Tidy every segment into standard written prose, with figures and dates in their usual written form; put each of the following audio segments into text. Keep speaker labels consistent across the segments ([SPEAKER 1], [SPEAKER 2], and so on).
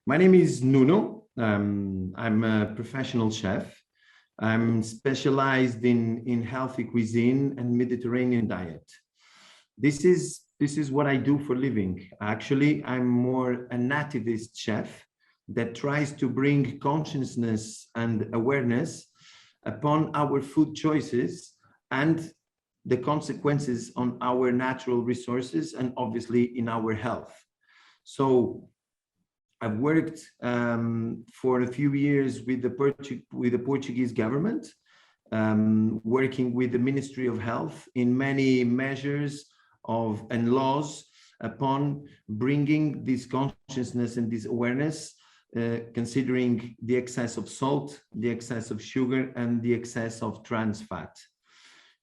[SPEAKER 1] My name is Nuno. I'm a professional chef. I'm specialized in healthy cuisine and Mediterranean diet. This is what I do for a living. Actually, I'm more a nativist chef that tries to bring consciousness and awareness upon our food choices and the consequences on our natural resources and obviously in our health. So I've worked for a few years with the Portuguese government, working with the Ministry of Health in many measures and laws upon bringing this consciousness and this awareness, considering the excess of salt, the excess of sugar, and the excess of trans fat.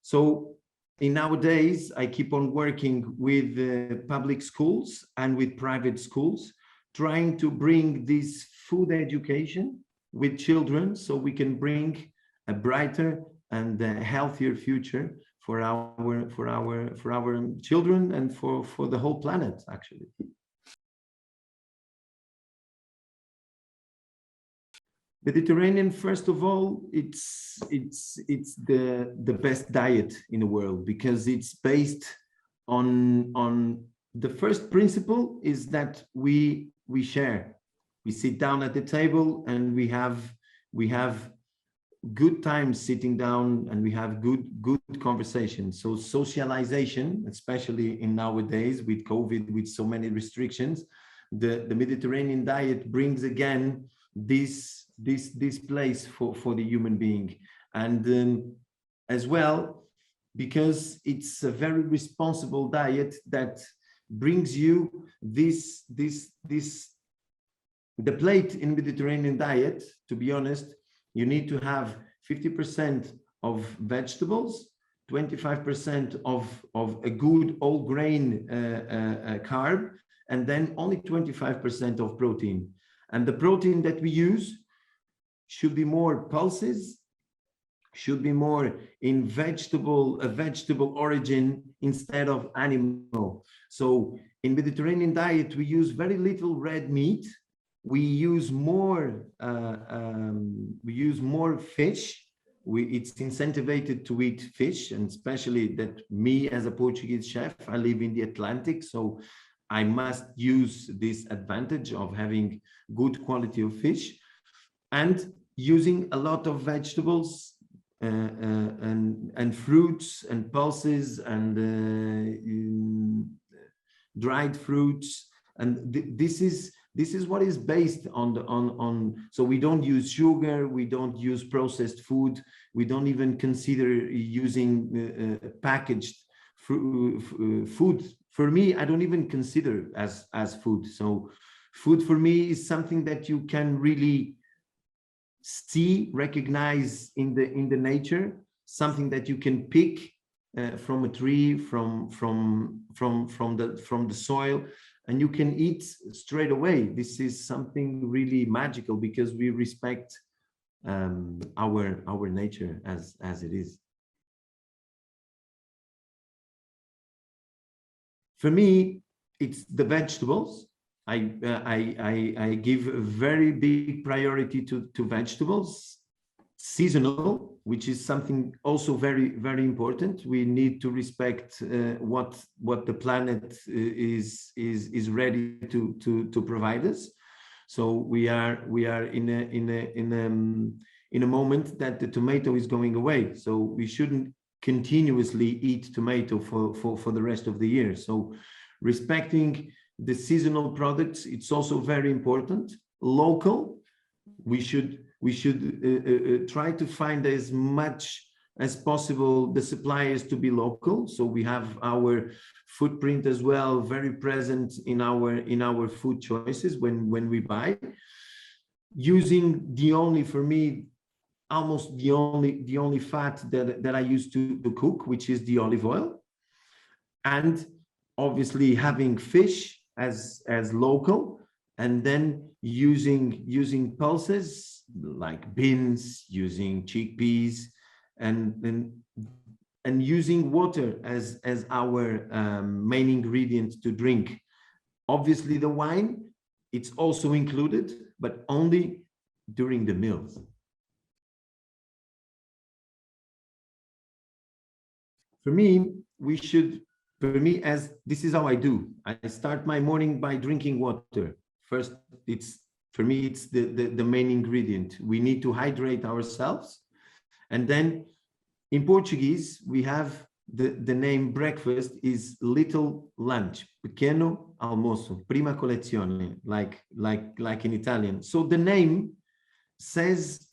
[SPEAKER 1] So in nowadays, I keep on working with public schools and with private schools, trying to bring this food education with children so we can bring a brighter and a healthier future for our children and for the whole planet, actually. Mediterranean, first of all, it's the best diet in the world because it's based on the first principle is that we share. We sit down at the table and we have good times sitting down and we have good conversations. So socialization, especially in nowadays with COVID, with so many restrictions, the Mediterranean diet brings again this place for the human being. And as well, because it's a very responsible diet that brings you the plate in Mediterranean diet, to be honest, you need to have 50% of vegetables, 25% of a good whole grain carb, and then only 25% of protein. And the protein that we use should be more pulses, should be more in vegetable origin instead of animal. So in Mediterranean diet, we use very little red meat. We use more fish. It's incentivized to eat fish, and especially that me as a Portuguese chef, I live in the Atlantic, so I must use this advantage of having good quality of fish and using a lot of vegetables and fruits and pulses and dried fruits, and this is what is based on. So we don't use sugar, we don't use processed food, we don't even consider using packaged food. For me, I don't even consider as food. So food for me is something that you can really see, recognize in the nature, something that you can pick from a tree, from the soil, and you can eat straight away. This is something really magical because we respect our nature as it is. For me, it's the vegetables. I give a very big priority to vegetables, seasonal, which is something also very important. We need to respect what the planet is ready to provide us. So we are in a moment that the tomato is going away. So we shouldn't continuously eat tomato for the rest of the year. So respecting the seasonal products, it's also very important. Local, we should try to find as much as possible the suppliers to be local. So we have our footprint as well very present in our food choices when we buy. Using the only, for me, almost the only fat that I use to cook, which is the olive oil, and obviously having fish as local, and then using pulses like beans, using chickpeas, and using water as our main ingredient to drink. Obviously the wine it's also included, but only during the meals. For me, as this is how I do. I start my morning by drinking water. First, for me, it's the main ingredient. We need to hydrate ourselves. And then in Portuguese, we have the name breakfast is little lunch, pequeno almoço, prima colazione, like in Italian. So the name says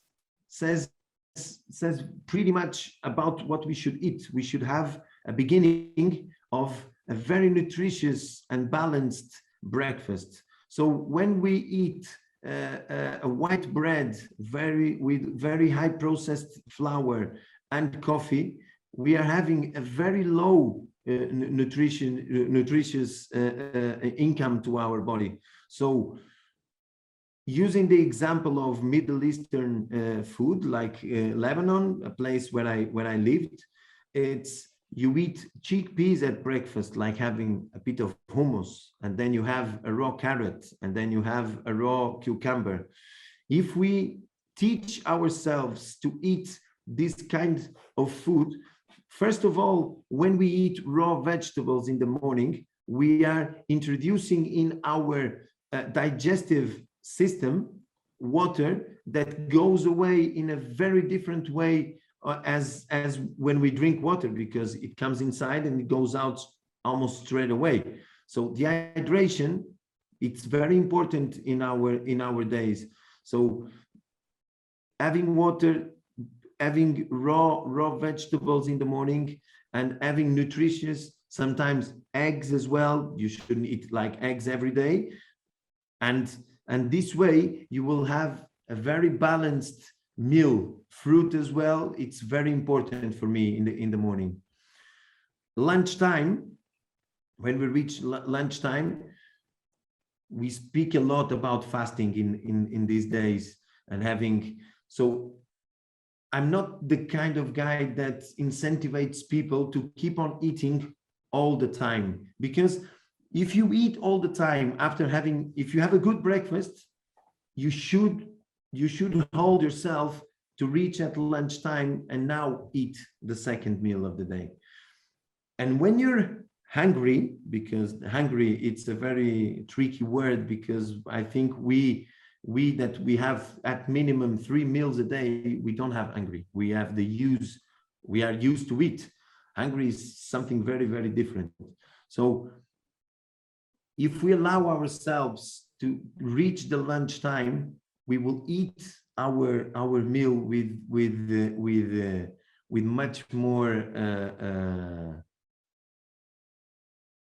[SPEAKER 1] pretty much about what we should eat. We should have a beginning of a very nutritious and balanced breakfast. So when we eat a white bread with very high processed flour and coffee, we are having a very low nutritious income to our body. So using the example of Middle Eastern food, like Lebanon, a place where I lived, you eat chickpeas at breakfast, like having a bit of hummus, and then you have a raw carrot, and then you have a raw cucumber. If we teach ourselves to eat this kind of food, first of all, when we eat raw vegetables in the morning, we are introducing in our digestive system water that goes away in a very different way as when we drink water, because it comes inside and it goes out almost straight away. So dehydration, it's very important in our days. So having water, having raw vegetables in the morning, and having nutritious, sometimes eggs as well. You shouldn't eat like eggs every day, and this way you will have a very balanced meal. Fruit as well, it's very important for me in the morning. Lunchtime, when we reach lunchtime, we speak a lot about fasting in these days and having. So I'm not the kind of guy that incentivizes people to keep on eating all the time, because if you eat all the time if you have a good breakfast, you should hold yourself to reach at lunchtime and now eat the second meal of the day. And when you're hungry, because hungry, it's a very tricky word, because I think we have at minimum 3 meals a day, we don't have hungry. We are used to eat. Hungry is something very, very different. So if we allow ourselves to reach the lunchtime, we will eat our meal with much more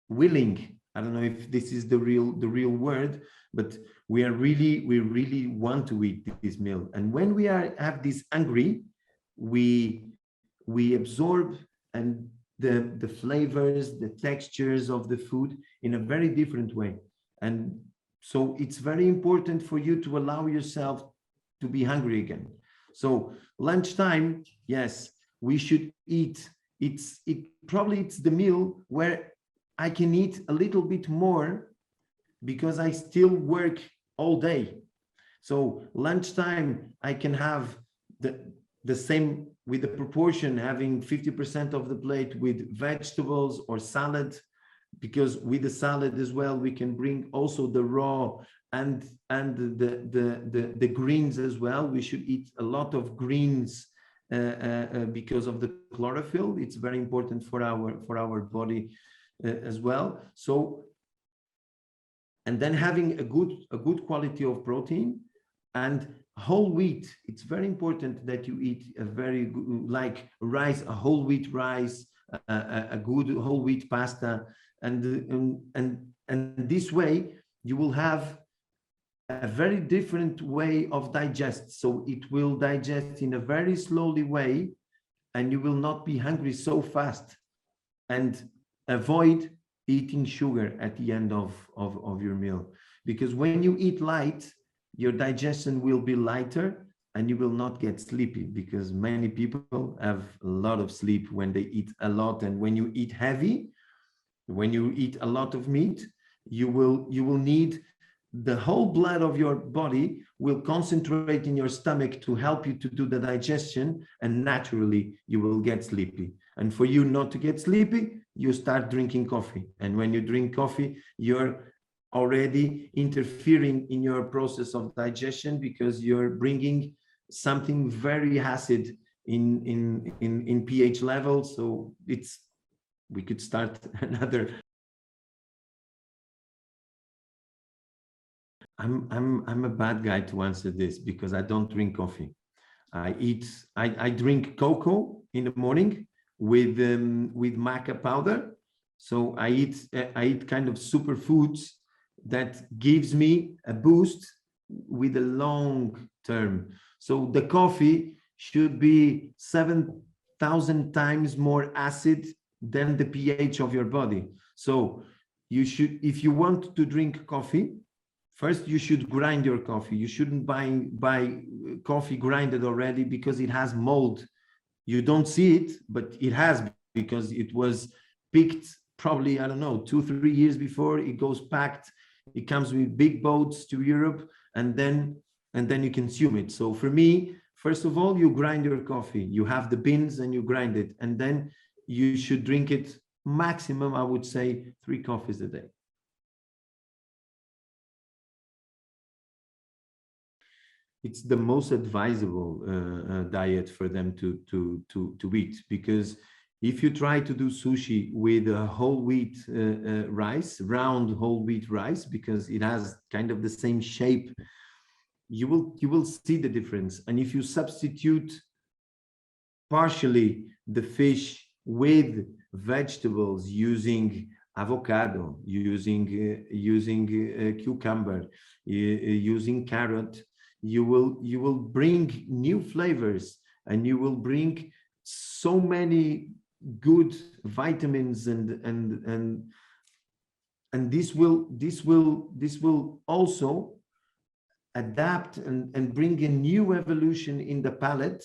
[SPEAKER 1] willing. I don't know if this is the real word, but we really want to eat this meal. And when we have this hungry, we absorb and the flavors, the textures of the food in a very different way. And so it's very important for you to allow yourself to be hungry again. So lunchtime, yes, we should eat. It's the meal where I can eat a little bit more because I still work all day. So lunchtime, I can have the same with the proportion, having 50% of the plate with vegetables or salad, because with the salad as well, we can bring also the raw and the greens as well. We should eat a lot of greens because of the chlorophyll. It's very important for our body as well. So, and then having a good quality of protein and whole wheat. It's very important that you eat a very good, like rice, a whole wheat rice, a good whole wheat pasta, and this way you will have a very different way of digest. So it will digest in a very slowly way, and you will not be hungry so fast. And avoid eating sugar at the end of your meal, because when you eat light, your digestion will be lighter and you will not get sleepy, because many people have a lot of sleep when they eat a lot. And when you eat heavy, when you eat a lot of meat, you will need the whole blood of your body will concentrate in your stomach to help you to do the digestion, and naturally you will get sleepy. And for you not to get sleepy, you start drinking coffee. And when you drink coffee, you're already interfering in your process of digestion, because you're bringing something very acid in pH level. So we could start another. I'm a bad guy to answer this, because I don't drink coffee. I drink cocoa in the morning with maca powder. So I eat kind of superfoods that gives me a boost with a long term. So the coffee should be 7,000 times more acid than the pH of your body. So you should, if you want to drink coffee, first you should grind your coffee. You shouldn't buy coffee grinded already, because it has mold. You don't see it, but it has, because it was picked probably, I don't know, 2-3 years before. It goes packed. It comes with big boats to Europe, and then you consume it. So for me, first of all, you grind your coffee. You have the beans and you grind it, and then you should drink it maximum, I would say, 3 coffees a day. It's the most advisable diet for them to eat, because if you try to do sushi with a whole wheat rice, round whole wheat rice, because it has kind of the same shape, you will see the difference. And if you substitute partially the fish with vegetables, using avocado, using cucumber, using carrot, you will bring new flavors, and you will bring so many good vitamins, and this will also adapt and bring a new evolution in the palate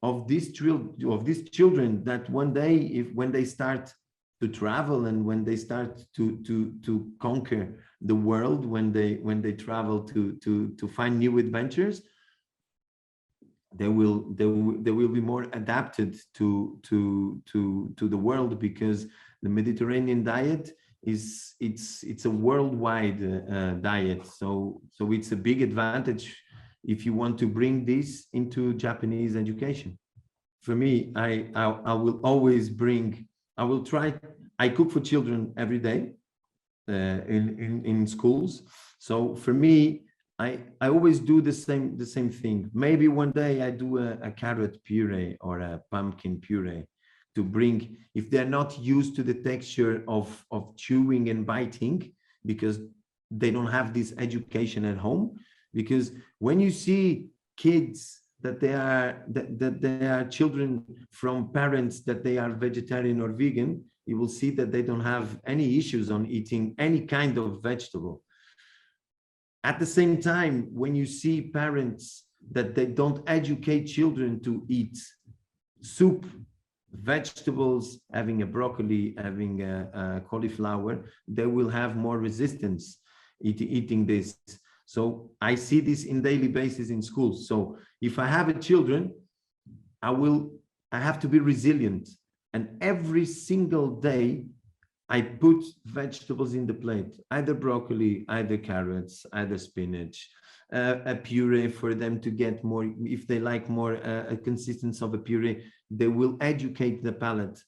[SPEAKER 1] of these children, that one day, when they start to travel, and when they start to conquer the world, when they travel to find new adventures, they will be more adapted to the world, because the Mediterranean diet it's a worldwide diet. So it's a big advantage if you want to bring this into Japanese education. For me, I will always bring. I will try. I cook for children every day in schools. So for me, I always do the same thing. Maybe one day I do a carrot puree or a pumpkin puree, to bring, if they're not used to the texture of chewing and biting, because they don't have this education at home. Because when you see kids that they are children from parents that they are vegetarian or vegan, you will see that they don't have any issues on eating any kind of vegetable. At the same time, when you see parents that they don't educate children to eat soup, vegetables, having a broccoli, having a cauliflower, they will have more resistance eating this. So I see this in daily basis in schools. So if I have a children, I have to be resilient, and every single day I put vegetables in the plate, either broccoli, either carrots, either spinach, a puree for them to get more, if they like more a consistency of a puree, they will educate the palate.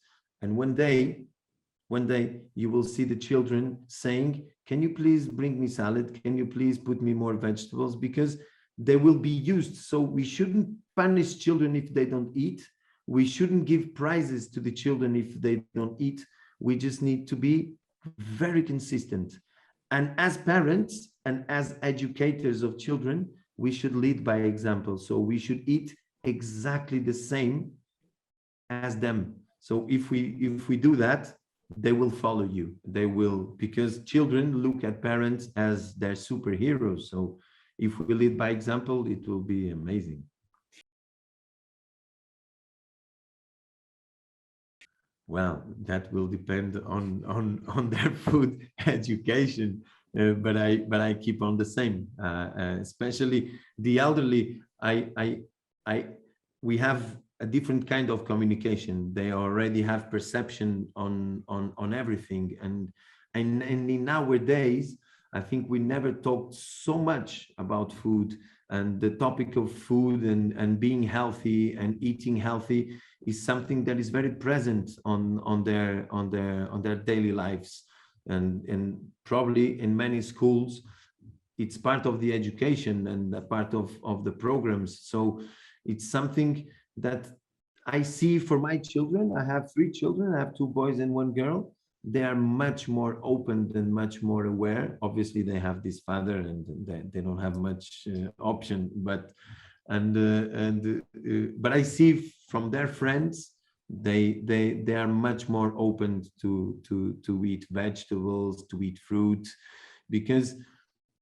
[SPEAKER 1] And one day you will see the children saying, can you please bring me salad? Can you please put me more vegetables? Because they will be used. So we shouldn't punish children if they don't eat. We shouldn't give prizes to the children if they don't eat. We just need to be very consistent. And as parents and as educators of children, we should lead by example. So we should eat exactly the same as them. So if we do that, they will follow you. They will, because children look at parents as their superheroes. So if we lead by example, it will be amazing. Well, that will depend on their food education. but I keep on the same. Especially the elderly, we have a different kind of communication. They already have perception on everything, and in nowadays, I think we never talked so much about food, and the topic of food and being healthy and eating healthy is something that is very present on their daily lives, and probably in many schools it's part of the education and a part of the programs. So it's something that I see for my children. I have 3 children. I have 2 boys and 1 girl. They are much more open and much more aware. Obviously, they have this father, and they don't have much option. But I see from their friends, they are much more open to eat vegetables, to eat fruit, because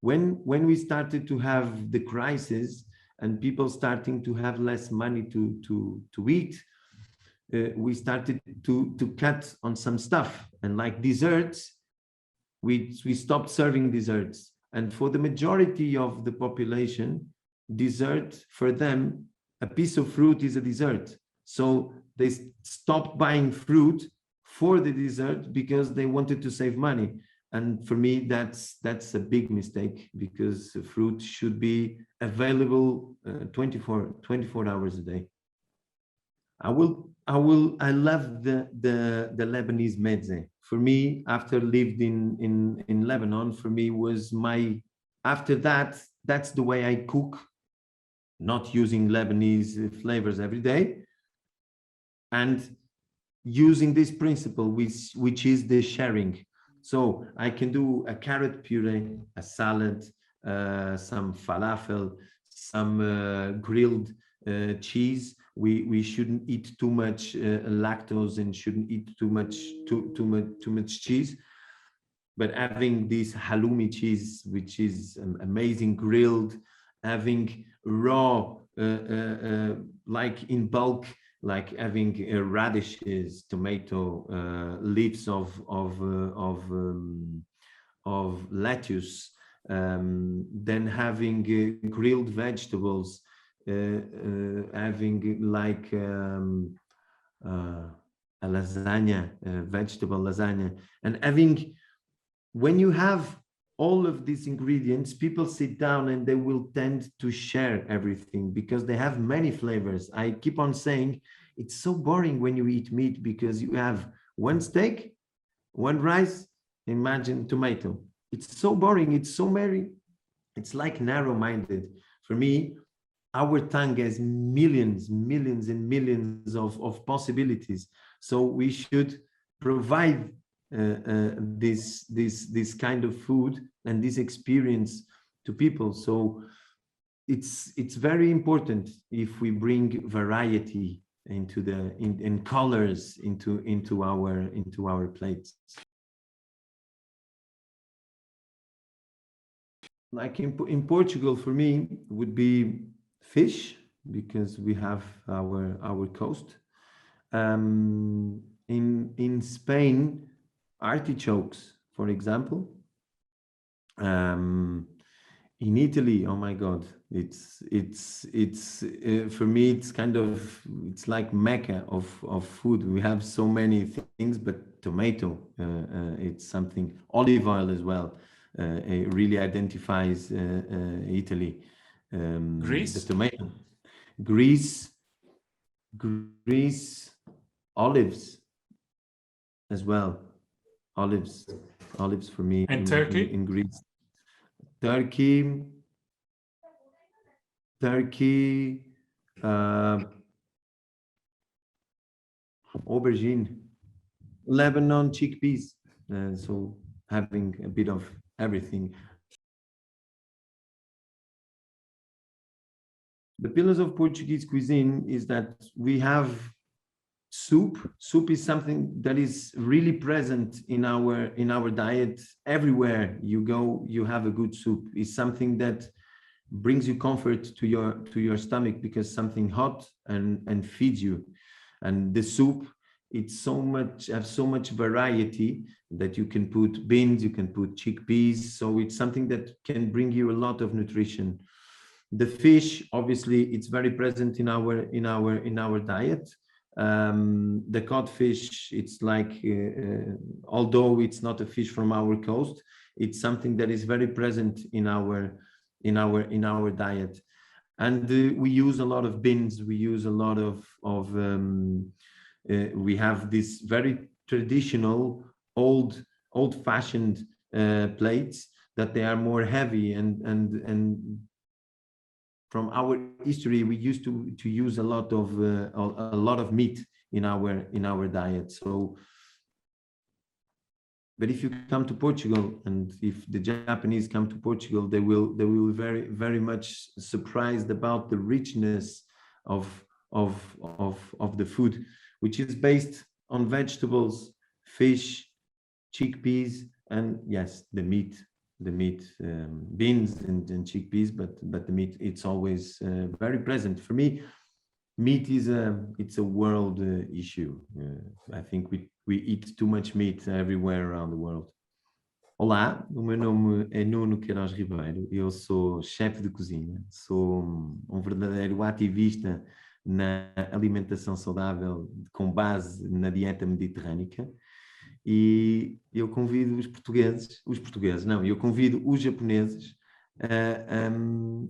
[SPEAKER 1] when we started to have the crisis and people starting to have less money to eat, we started to cut on some stuff, and like desserts, we stopped serving desserts. And for the majority of the population, dessert, for them, a piece of fruit is a dessert. So they stopped buying fruit for the dessert because they wanted to save money. And for me, that's a big mistake, because fruit should be available 24 hours a day. I love the Lebanese meze. For me, after lived in Lebanon, for me was after that, that's the way I cook, not using Lebanese flavors every day, and using this principle, which is the sharing. So I can do a carrot puree, a salad, some falafel, some grilled cheese. We shouldn't eat too much lactose, and shouldn't eat too much cheese. But having this halloumi cheese, which is amazing, grilled, having raw, like in bulk, like having radishes, tomato, leaves of lettuce, then having grilled vegetables, having like a lasagna, vegetable lasagna, and having, when you have all of these ingredients, people sit down and they will tend to share everything because they have many flavors. I keep on saying it's so boring when you eat meat, because you have 1 steak, 1 rice, imagine tomato. It's so boring. It's so merry. It's like narrow-minded. For me, our tongue has millions and millions of possibilities. So we should provide this kind of food and this experience to people. So it's very important if we bring variety into in colors into our plates. Like in Portugal, for me, would be fish, because we have our coast. In Spain, artichokes, for example. In Italy, oh my God, it's for me, it's kind of, it's like Mecca of food. We have so many things, but tomato, it's something. Olive oil as well. It really identifies Italy.
[SPEAKER 2] Greece?
[SPEAKER 1] The tomato, Greece, olives as well. Olives for me.
[SPEAKER 2] And Turkey?
[SPEAKER 1] In Greece. Turkey, aubergine. Lebanon, chickpeas. So having a bit of everything. The pillars of Portuguese cuisine is that we have soup. Soup is something that is really present in our diet. Everywhere you go, you have a good soup. It's something that brings you comfort to your stomach, because something hot and feeds you. And the soup it's so much, have so much variety that you can put beans, you can put chickpeas. So it's something that can bring you a lot of nutrition. The fish, obviously, it's very present in our diet. The codfish, it's like, although it's not a fish from our coast, it's something that is very present in our diet. And we use a lot of beans. We use a lot of we have this very traditional, old-fashioned plates that they are more heavy, and from our history, we used to use a lot of meat in our diet. So, but if you come to Portugal, and if the Japanese come to Portugal, they will be very, very much surprised about the richness of the food, which is based on vegetables, fish, chickpeas, and yes, the meat, beans and chickpeas, but the meat, it's always very present. For me, meat it's a world issue. I think we eat too much meat everywhere around the world. Olá, o meu nome é Nuno Queiroz Ribeiro, eu sou chefe de cozinha, sou um verdadeiro ativista na alimentação saudável com base na dieta mediterrânica, e eu convido eu convido os japoneses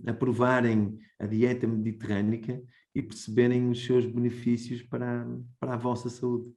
[SPEAKER 1] a provarem a dieta mediterrânica e perceberem os seus benefícios para a vossa saúde.